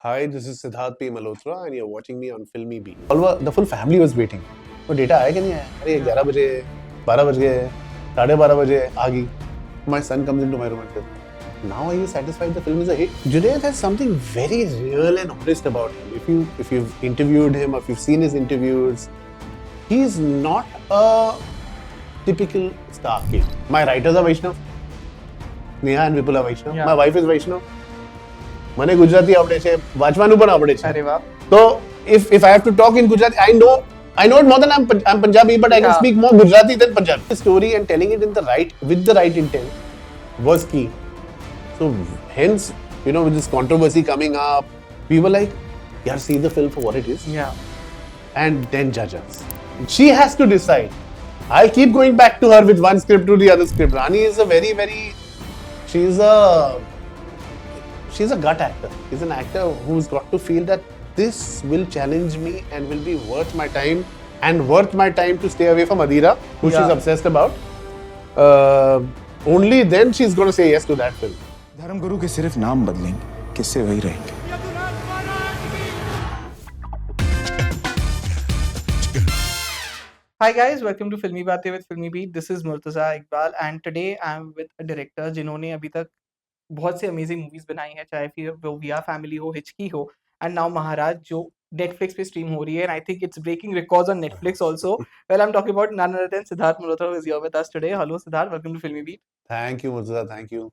Hi, this is Siddharth P Malhotra and you're watching me on Filmy Beat. The full family was waiting. वो data आया कि नहीं आया? अरे 11 बजे, 12 बज गए, 12:30 बजे आ गई. My son comes into my room and says, "Now are you satisfied the film is a hit?" Junaid has something very real and honest about him. If you've interviewed him or if you've seen his interviews, he's not a typical star kid. My writers are Vaishnav. Neha and Vipul are Vaishnav. Yeah. My wife is Vaishnav. મને ગુજરાતી આવડે છે વાંચવાનું પણ આવડે છે અરે વાહ તો if I have to talk in Gujarati I know it more than I'm Punjabi but I can speak more Gujarati than Punjabi. The story and telling it in the right with the right intent was key. So hence with this controversy coming up we were like yaar see the film for what it is and then judge us. She has to decide. I'll keep going back to her with one script to the other script. Rani is a very she's a gut actor. She's an actor who's got to feel that this will challenge me and will be worth my time to stay away from Adira, who she's obsessed about. Only then she's going to say yes to that film. धर्मगुरु के सिर्फ नाम बदलेंगे, किससे वही रहेंगे. Hi guys, welcome to Filmy Batein with Filmy Beat. This is Murtaza Iqbal and today I'm with a director जिन्होंने अभी तक बहुत से अमेजिंग मूवीज बनाई हैं, चाहे फिर वो विया फैमिली हो, हिचकी हो, एंड नाउ महाराज जो नेटफ्लिक्स पे स्ट्रीम हो रही है, and I think it's breaking records on Netflix also. Well, I am talking about none other than Siddharth Malhotra, who is here with us today. Hello Siddharth, welcome to Filmy Beat. Thank you, Murtaza. Thank you.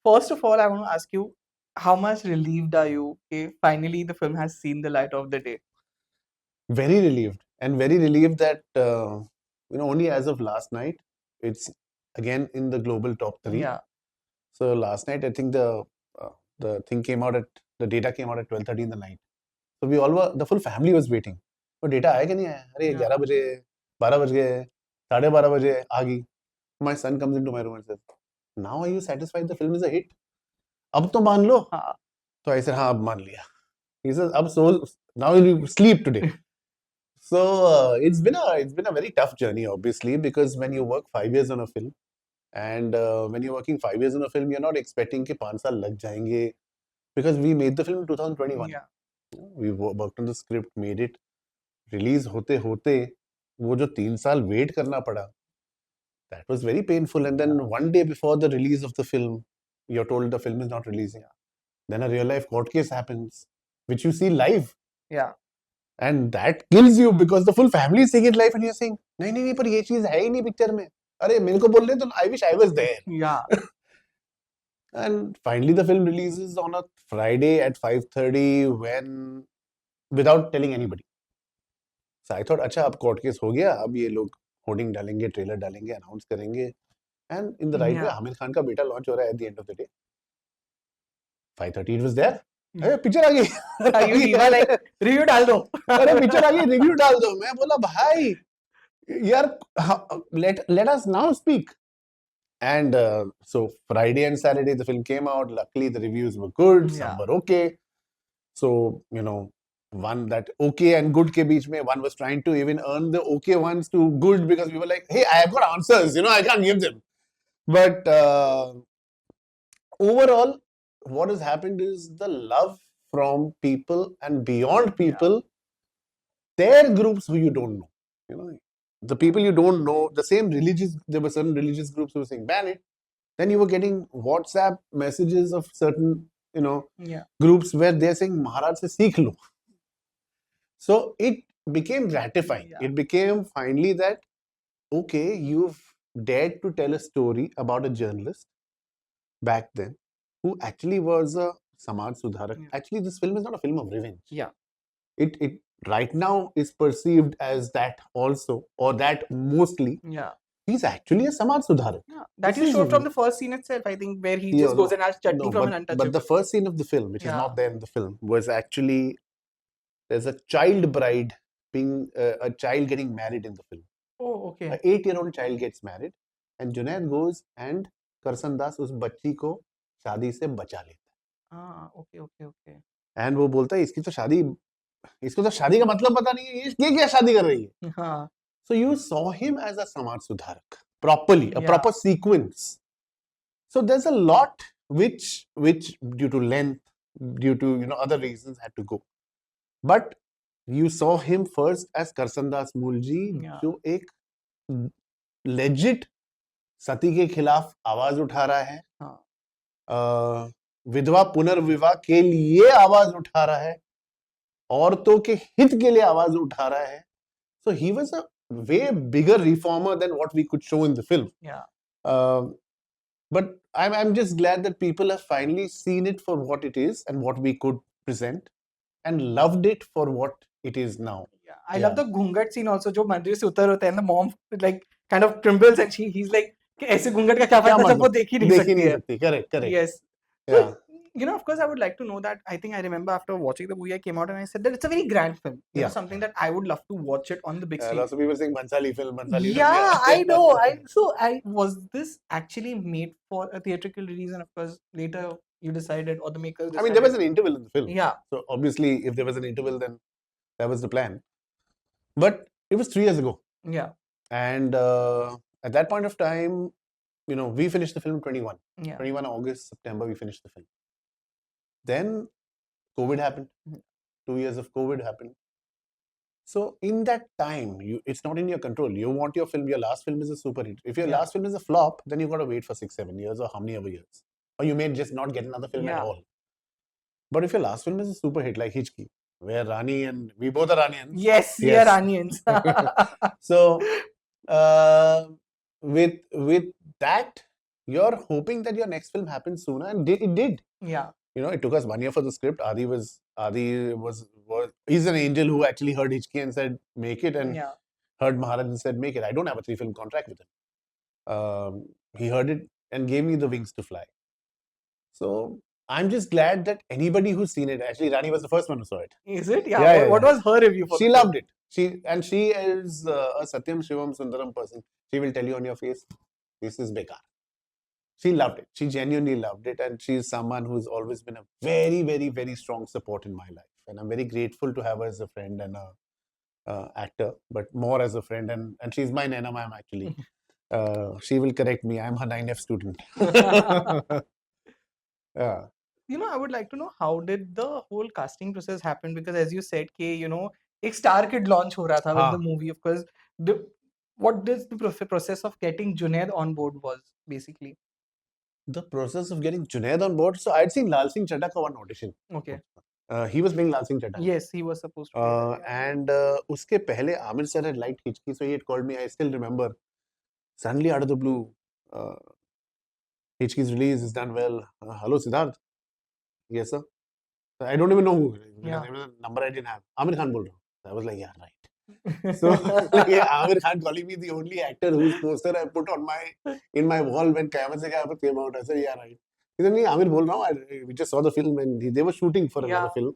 First of all, I want to ask you, how much relieved are you that finally the film has seen the light of the day? Very relieved that only as of last night it's again in the global top 3. Yeah. So last night I think the thing came out the data came out at 12:30 in the night. So the full family was waiting. वो data आया कि नहीं आया? अरे 11 बजे, 12 बज गए, 12:30 बजे आ गई. My son comes into my room and says, "Now are you satisfied the film is a hit?" अब तो मान लो. तो I said, हाँ अब मान लिया. He says, अब so now you sleep today. So it's been a very tough journey, obviously, because when you work 5 years on a film, and when you're working 5 years on a film, you're not expecting कि 5 साल लग जाएंगे, because we made the film in 2021. Yeah. We worked on the script, made it, release होते होते वो जो 3 साल wait करना पड़ा, that was very painful. And then one day before the release of the film, you're told the film is not releasing. Then a real life court case happens, which you see live. Yeah. And that kills you because the full family is seeing it live and you're saying, नहीं पर ये चीज है ही नहीं picture में. अरे मेरे को बोल रहे तो I wish I was there. Yeah. And finally the film releases on a Friday at 5:30 without telling anybody. So I thought अच्छा अब court case हो गया, अब ये लोग होर्डिंग डालेंगे, ट्रेलर डालेंगे, अनाउंस करेंगे. And in the right way, Aamir Khan का बेटा लॉन्च हो रहा है at the end of the day. 5:30 it was there. अरे पिक्चर आ गई. रिव्यू डाल दो. अरे पिक्चर आ गई, रिव्यू डाल दो. मैं बोला भाई यार let us now speak. And so Friday and Saturday the film came out. Luckily the reviews were good. Some were okay. So one that okay and good ke beech mein, one was trying to even earn the okay ones to good because we were like, hey, I have got answers, I can't give them. But overall what has happened is the love from people and beyond people, their groups who you don't know, the people you don't know, the same there were certain religious groups who were saying ban it. Then you were getting WhatsApp messages of certain groups where they're saying Maharaj se seekh lo. So it became gratifying. It became finally that okay, you've dared to tell a story about a journalist back then who actually was a Samaj Sudharak. Actually this film is not a film of revenge. It right now is perceived as that also, or that mostly. He's actually a Samaj Sudharak. That you showed from the first scene itself, I think, where he just goes and has chutney from an untouchable. But the first scene of the film, which is not there in the film, was actually there's a child bride being a child getting married in the film. Oh, okay. An 8-year-old child gets married, and Junaid goes and Karsan Das उस बच्ची को शादी से बचा लेता है. Okay. And वो बोलता है इसको तो शादी का मतलब पता नहीं है, ये क्या शादी कर रही है. So you saw him as a Samaj Sudharak properly, a proper sequence. So there's a lot which due to length, due to other reasons had to go. But you saw him first as Karsandas Mulji, Yeah. जो एक legit सती के खिलाफ आवाज उठा रहा है, हाँ. विधवा पुनर्विवाह के लिए आवाज उठा रहा है, औरतों के हित के लिए आवाज उठा रहा है. So he was a way bigger reformer than what we could show in the film. Yeah. But I'm just glad that people have finally seen it for what it is and what we could present, and loved it for what it is now. Yeah. I love the घूंघट scene also, जो मंदिर से उतर होता है, and the mom like kind of trembles and he's like कि ऐसे घूंघट का क्या फायदा जब वो देख ही नहीं सकती है. Correct. Yes. Yeah. So, of course, I would like to know that. I think I remember after watching the movie, I came out and I said that it's a very grand film. You know, something that I would love to watch it on the big screen. Lots of people saying Bhansali film. Yeah, I know. Was this actually made for a theatrical release? And of course, later you decided, or the makers decided. I mean, there was an interval in the film. Yeah. So obviously, if there was an interval, then that was the plan. But it was 3 years ago. Yeah. And at that point of time, we finished the film 21. Yeah. 21 August, September, we finished the film. Then COVID happened. 2 years of COVID happened. So in that time, it's not in your control. You want your film, your last film is a super hit. If your last film is a flop, then you've got to wait for 6-7 years or how many other years. Or you may just not get another film at all. But if your last film is a super hit like Hitchki, where Rani and we both are Ranians. Yes, we are Ranians. So with that, you're hoping that your next film happens sooner, and it did. Yeah. It took us 1 year for the script. Adi was he's an angel who actually heard Hitchki and said make it, and heard Maharaj and said make it. I don't have a 3-film contract with him. He heard it and gave me the wings to fly. So I'm just glad that anybody who's seen it, actually Rani was the first one who saw it. Is it? Yeah. What was her review for? She loved it. She is a Satyam Shivam Sundaram person. She will tell you on your face, this is bekar. She loved it. She genuinely loved it, and she's someone who's always been a very, very, very strong support in my life. And I'm very grateful to have her as a friend and a actor, but more as a friend. And she's my Nana ma'am actually. She will correct me. I'm her 9F student. Yeah. I would like to know, how did the whole casting process happen? Because as you said, एक Star Kid launch हो रहा था with the movie. Of course, what does the process of getting Junaid on board was basically? The process of getting Junaid on board. So I'd seen Lal Singh Chaddha ka one audition. Okay. He was playing Lal Singh Chaddha. Yes, he was supposed to. And uske pehle Amir sir had liked Hitchki, so he had called me. I still remember. Suddenly out of the blue, Hitchki's release is done well. Hello Siddharth. Yes sir. I don't even know who. Yeah. Number I didn't have. Amir Khan bol raha hu. I was like, yeah, right. So Amir Khan calling me the only actor whose poster I put in my wall when Kayamat Se Kayamat came out. I said, yeah, right. He said, Amir bol raha hu. We just saw the film and they were shooting for another film.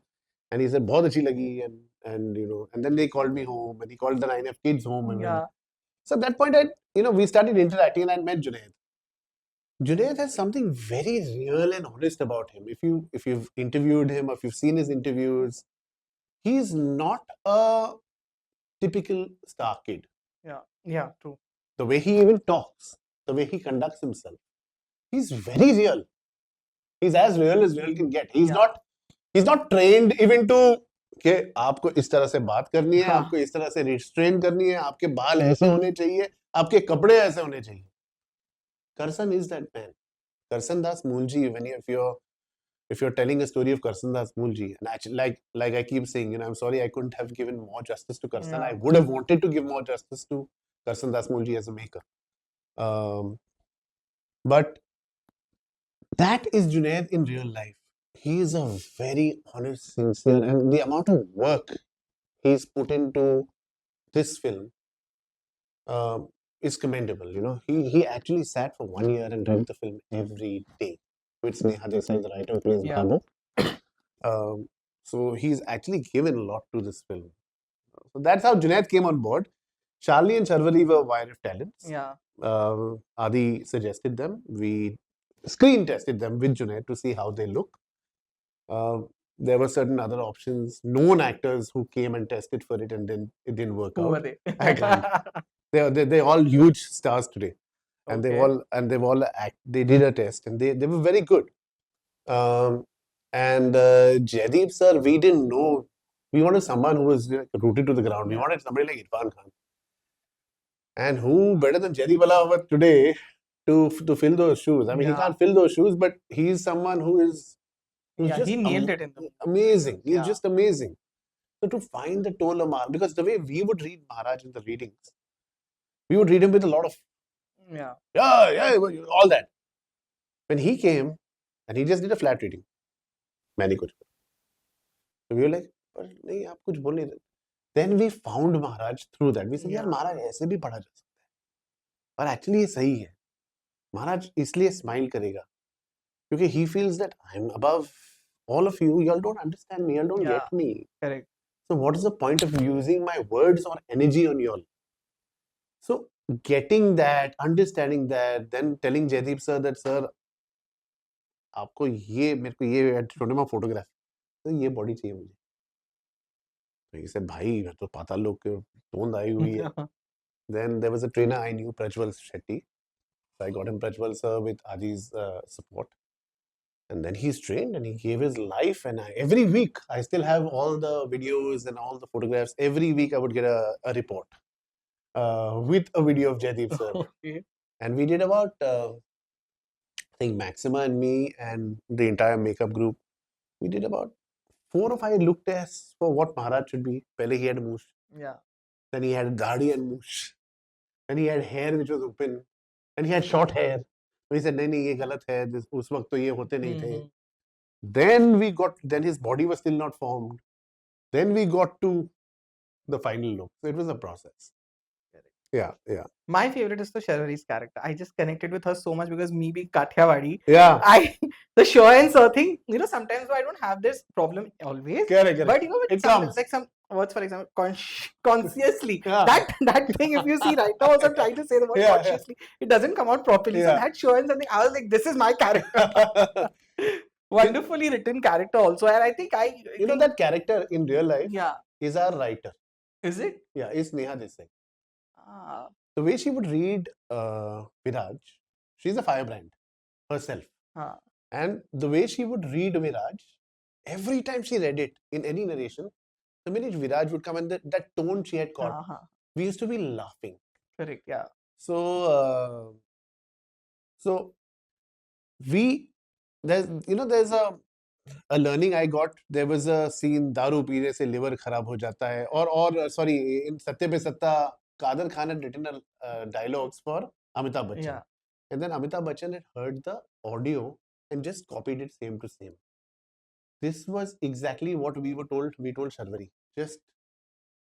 And he said, bahut achhi lagi. And then they called me home, and he called the 9F kids home. So at that point, we started interacting, and I met Junaid. Junaid has something very real and honest about him. If you've interviewed him, or if you've seen his interviews, he's not a typical star kid. Yeah, true. The way he even talks, the way he conducts himself, he's very real. He's as real can get. He's not trained even to कि आपको इस तरह से बात करनी है, आपको इस तरह से रिस्ट्रेन करनी है, आपके बाल ऐसे होने चाहिए, आपके कपड़े ऐसे होने चाहिए. Karsan is that man. Karsan Das Mulji, if you're telling a story of Karsan Das Mulji, and actually, like I keep saying, I'm sorry I couldn't have given more justice to Karsan. I would have wanted to give more justice to Karsan Das Mulji as a maker. But that is Junaid in real life. He is a very honest, sincere, and the amount of work he's put into this film is commendable. He actually sat for 1 year and read the film every day. With Sneha Desai, the writer who plays Babu. So he's actually given a lot to this film. So that's how Junaid came on board. Charlie and Charvari were wire of talents. Yeah. Adi suggested them. We screen tested them with Junaid to see how they look. There were certain other options, known actors who came and tested for it, and then it didn't work out. Who were they? I can't. They're all huge stars today, and they did a test, and they were very good. And Jaideep sir, we didn't know. We wanted someone who was rooted to the ground. We Yeah. wanted somebody like Irfan Khan. And who better than Jaideep Alawat today to fill those shoes? I mean, he Yeah. can't fill those shoes, but he's someone who's Yeah, just he nailed it in the movie. amazing. He's Yeah. just amazing. So to find the toll of Maharaj, because the way we would read Maharaj in the readings, we would read him with a lot of Yeah. yeah, all that. When he came and he just did a flat reading, मैंने कुछ so we were like, पर नहीं आप कुछ बोल नहीं रहे. Then we found Maharaj through that. We said यार Yeah. महाराज ऐसे भी पढ़ा जा सकता है और एक्चुअली ये सही है. महाराज इसलिए स्माइल करेगा क्योंकि he feels that I'm above all of you. Y'all don't understand me. Y'all don't Yeah. get me. Correct. So what is the point of using my words or energy on y'all? So getting that, understanding that, then telling Jaideep sir that sir आपको ये मेरे को ये छोटे में photograph तो ये body चाहिए मुझे. तो he said भाई मैं तो पाताल लोक के तोंद आई हुई है. Then there was a trainer I knew, Prajwal Shetty. So I got him Prajwal sir with Aji's support. And then he's trained and he gave his life. And every week, I still have all the videos and all the photographs. Every week, I would get a report with a video of Jaideep sir. Okay. And we did about, I think, Maxima and me and the entire makeup group, we did about 4 or 5 look tests for what Maharaj should be. Pehle he had moosh. Yeah. Then he had dadi and moosh. Then he had hair which was open. And he had short hair. So he said, नहीं नहीं ये गलत है. उस वक्त तो ये होते नहीं थे. Then his body was still not formed. Then we got to the final look. So it was a process. Yeah, yeah. My favorite is the Sharvari's character. I just connected with her so much because me being Kathiawadi, Yeah. the show and so thing, sometimes I don't have this problem always. Correct. But with It some, comes. like some words, for example, consciously. Yeah. That thing, if you see right now, also I'm trying to say the word Yeah, consciously, it doesn't come out properly. So Yeah. that show and something, I was like, this is my character. Wonderfully written character also. And I think You know that character in real life Yeah. is our writer. Is it? Yeah, is Neha Desai. Ah. The way she would read Viraj, she's a firebrand herself. Ah. And the way she would read Viraj, every time she read it in any narration, the minute Viraj would come and that tone she had caught, Uh-huh. we used to be laughing. Correct, yeah. So, there's a learning I got. There was a scene दारू पीने से liver खराब हो जाता है और sorry in सत्ते पे सत्ता Kader Khan had written dialogues for Amitabh Bachchan. Yeah. And then Amitabh Bachchan had heard the audio and just copied it same to same. This was exactly what we told Sharvari. Just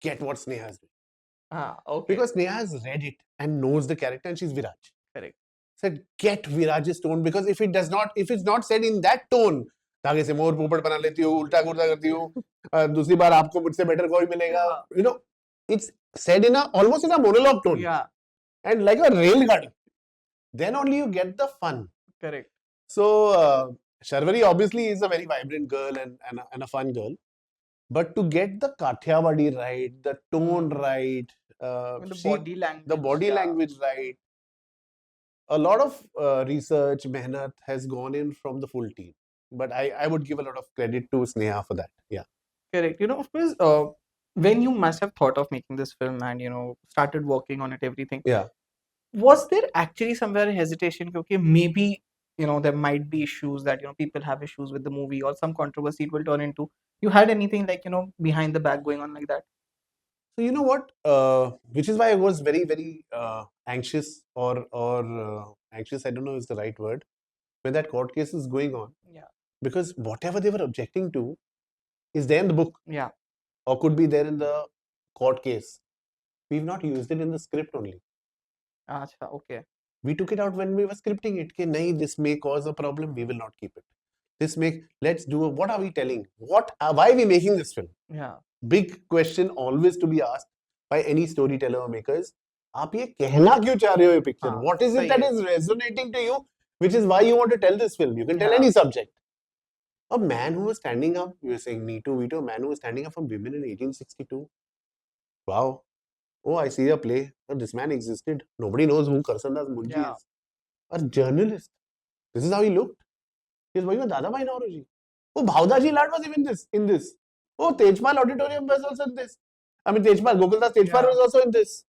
get what Sneha is doing. Ah, okay. Because Sneha has read it and knows the character and she's Viraj. Correct. Said get Viraj's tone because if it's not said in that tone, धागे से मोर पोपट बना लेती हो, उल्टा गुल्टा करती हो, दूसरी बार आपको मुझसे better कोई मिलेगा. You know, it's said in almost in a monologue tone. Yeah. And like a rail garden. Then only you get the fun. Correct. So Sharvari obviously is a very vibrant girl and a fun girl. But to get the Kathiawadi right, the tone right, the body language right, a lot of research, mehnat has gone in from the full team. But I would give a lot of credit to Sneha for that. Yeah. Correct. Of course, when you must have thought of making this film and, started working on it, everything. Yeah. Was there actually somewhere hesitation? Because maybe, there might be issues that, people have issues with the movie or some controversy it will turn into. You had anything like, behind the back going on like that? So you know what? Which is why I was very, very anxious or anxious, I don't know is the right word, when that court case is going on. Yeah. Because whatever they were objecting to is there in the book. Yeah. Or could be there in the court case. We've not used it in the script only. Achha, okay. We took it out when we were scripting it. Nahi, this may cause a problem. We will not keep it. Let's do what are we telling? Why are we making this film? Yeah. Big question always to be asked by any storyteller or makers. आप ये कहना क्यों चाह रहे हो ये picture? What is it that is resonating to you? Which is why you want to tell this film. You can tell any subject. A man who was standing up, you were saying Me Too, a man who was standing up for women in 1862. Wow. Oh, I see a play. This man existed. Nobody knows who Karsandas Munji is. A journalist. This is how he looked. He was working with Dadabhai Naoroji. Oh, Bhavdaji Lad was even in this. Oh, Tejpal Auditorium was also in this. I mean, Gokuldas Tejpal Yeah. was also in this.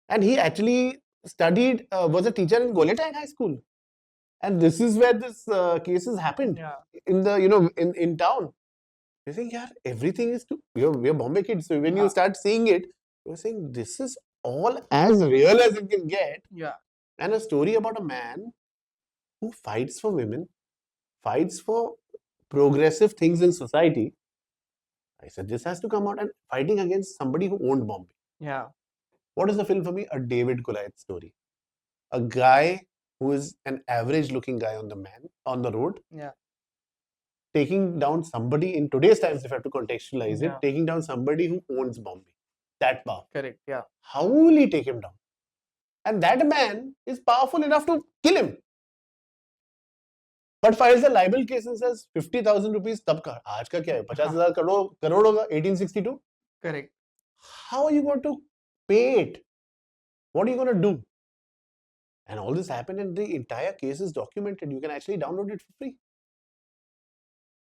And he actually studied, was a teacher in Goletang High School. And this is where this cases happened. Yeah. In the, in town. You're saying, yeah, everything is we're Bombay kids. So when you Yeah. start seeing it, you're saying this is all as real as it can get. Yeah. And a story about a man who fights for women, fights for progressive things in society. I said, this has to come out, and fighting against somebody who owned Bombay. Yeah. What is the film for me? A David Goliath story. A guy who is an average looking guy on the road, Yeah. taking down somebody in today's times, if I have to contextualize Yeah. it, taking down somebody who owns Bombay. That powerful. Correct. Yeah. How will he take him down? And that man is powerful enough to kill him. But files a libel case and says 50,000 rupees tab ka. Aaj ka kya hai? 50,000 crore hoga, 1862. Correct. How are you going to pay it? What are you going to do? And all this happened, and the entire case is documented. You can actually download it for free.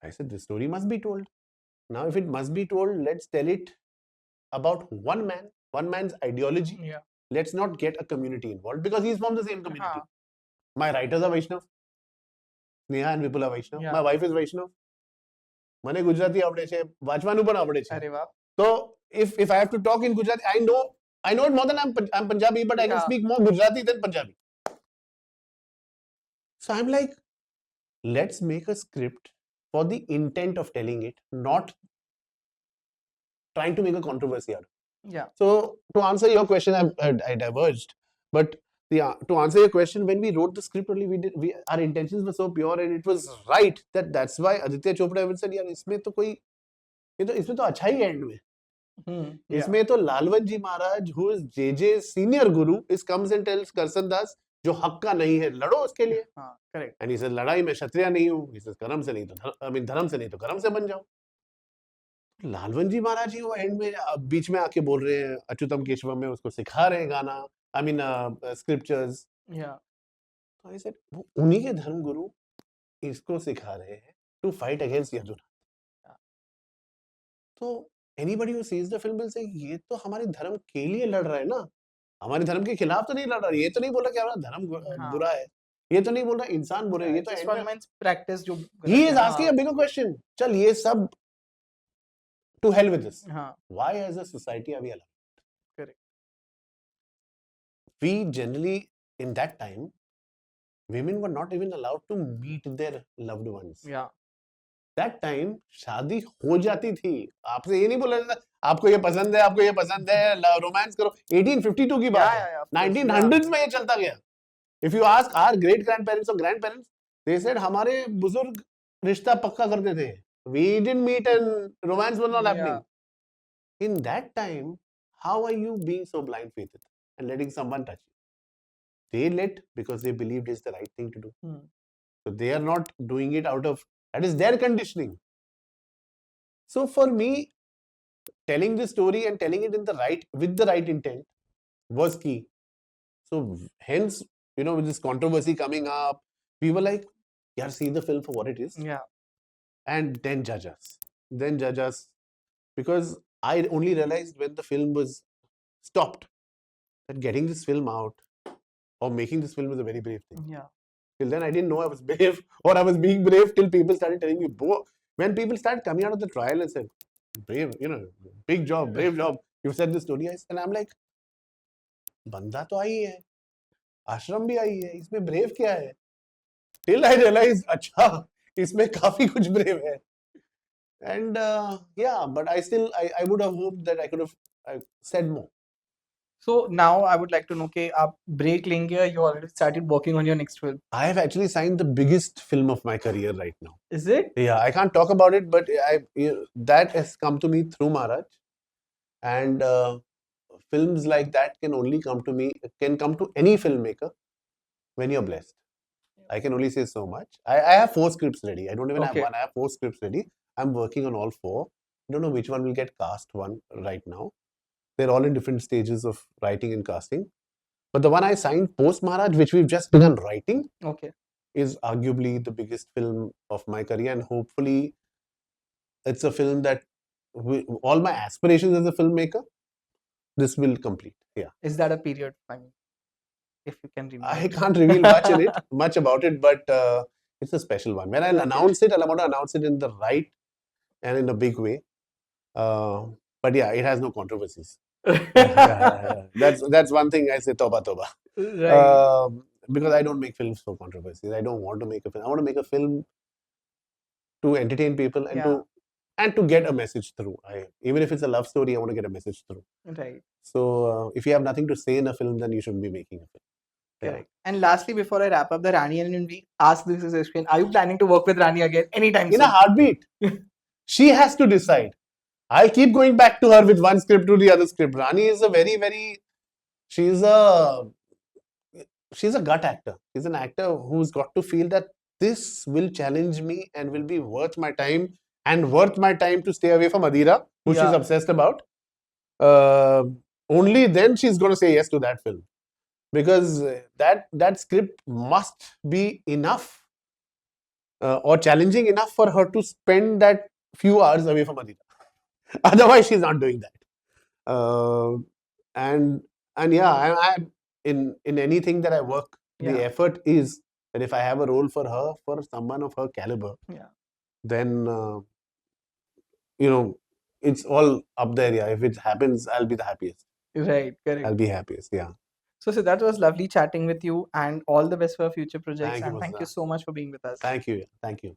I said, this story must be told. Now, if it must be told, let's tell it about one man's ideology. Yeah. Let's not get a community involved, because he's from the same community. Huh. My writers are Vaishnav. Neha and Vipul are Vaishnav. Yeah. My wife is Vaishnav. મને ગુજરાતી આવડે છે, વાંચવાનું પણ આવડે છે. અરે વાહ. So if I have to talk in Gujarati, I know it more than I'm Punjabi, but I can Yeah. speak more Gujarati than Punjabi. So I'm like, let's make a script for the intent of telling it, not trying to make a controversy out of it. Yeah. So to answer your question, I diverged, but to answer your question, when we wrote the script only, our intentions were so pure, and it was right that's why Aditya Chopra even said, यार इसमें तो कोई इसमें तो अच्छा ही end में. Yeah. इसमें तो लालवन जी महाराज, who is JJ senior guru, is comes and tells करसन दास, जो हक का नहीं है लड़ो उसके लिए. हाँ. Correct. And he says, लड़ाई में क्षत्रिय नहीं हूँ. He says, कर्म से नहीं तो धर्म से नहीं तो कर्म से बन जाओ. लालवन जी महाराज ही वो एंड में बीच में आके बोल रहे हैं, अच्युतम केशवम में उसको सिखा रहे हैं गाना, आई मीन स्क्रिप्चर्स. Yeah. तो आई सेड, वो उन्हीं के धर्म गुरु इसको सिखा रहे हैं टू फाइट अगेंस्ट यदुनाथ. तो anybody who sees the film will say, ये तो हमारे धर्म के लिए लड़ रहा है ना, हमारे धर्म के खिलाफ तो नहीं लड़ रहा. ये तो नहीं बोल रहा कि हमारा धर्म हाँ. बुरा है, ये तो नहीं बोल रहा इंसान बुरे हैं. ये तो Just end one में man's practice जो he is हाँ. asking a bigger question. चल ये सब to hell with this. हाँ. Why as a society are we allowed? Correct. We generally, in that time, women were not even allowed to meet their loved ones. Yeah. That time शादी हो जाती थी. आपसे ये नहीं बोला जाता आपको ये पसंद है, आपको ये पसंद है, रोमांस करो. 1852 की बात है. 1900s में ये चलता गया. If you ask our great grandparents or grandparents, they said हमारे बुजुर्ग रिश्ता पक्का करते थे. We didn't meet and romance was not happening. In that time, how are you being so blind-faithful and letting someone touch you? They let because they believed it's the right thing to do. So they are not doing it out of, that is their conditioning. So for me, telling this story and telling it with the right intent was key. So hence, with this controversy coming up, we were like, yeah, see the film for what it is. Yeah. And then judge us. Because I only realized when the film was stopped that getting this film out or making this film was a very brave thing. Yeah. Till then, I didn't know I was brave or I was being brave till people started telling me, when people started coming out of the trial and said, brave, big job, brave job, you said the story. And I'm like, बंदा तो आई है, आश्रम भी आई है, इसमें brave क्या है? Till I realized, अच्छा, इसमें काफी कुछ brave है. And yeah, but I would have hoped that I could have said more. So now I would like to know कि आप break लेंगे, you already started working on your next film. I have actually signed the biggest film of my career right now. Is it? Yeah, I can't talk about it, but that has come to me through Maharaj. And films like that can come to any filmmaker when you're blessed. I can only say so much. I have 4 scripts ready. I don't even have one. I have 4 scripts ready. I'm working on all 4. I don't know which one will get cast one right now. They're all in different stages of writing and casting. But the one I signed post Maharaj, which we've just begun writing, is arguably the biggest film of my career. And hopefully it's a film that all my aspirations as a filmmaker, this will complete. Yeah. Is that a period? I mean, if you can reveal. I can't reveal much about it, but it's a special one. When I'll Okay. announce it, I'll want to announce it in the right and in a big way. But yeah, it has no controversies. That's one thing I say, toba toba. Right. Because I don't make films for controversies. I don't want to make a film. I want to make a film to entertain people and Yeah. to get a message through. Even if it's a love story, I want to get a message through. Right. So if you have nothing to say in a film, then you shouldn't be making a film. Yeah. Correct. And lastly, before I wrap up the Rani, and we ask this question: are you planning to work with Rani again anytime In soon? a heartbeat. She has to decide. I'll keep going back to her with one script to the other script. Rani is a she's a gut actor. She's an actor who's got to feel that this will challenge me and will be worth my time to stay away from Adira, who she's Yeah. obsessed about. Only then she's going to say yes to that film, because that script must be enough or challenging enough for her to spend that few hours away from Adira. Otherwise, she's not doing that. And yeah, I in anything that I work, the Yeah. effort is that if I have a role for her, for someone of her caliber, Yeah. then it's all up there. Yeah, if it happens, I'll be the happiest. Right. Correct. I'll be happiest. Yeah. So Siddharth, was lovely chatting with you, and all the best for future projects. Thank you, And thank you Murtaza. so much for being with us. Thank you. Thank you.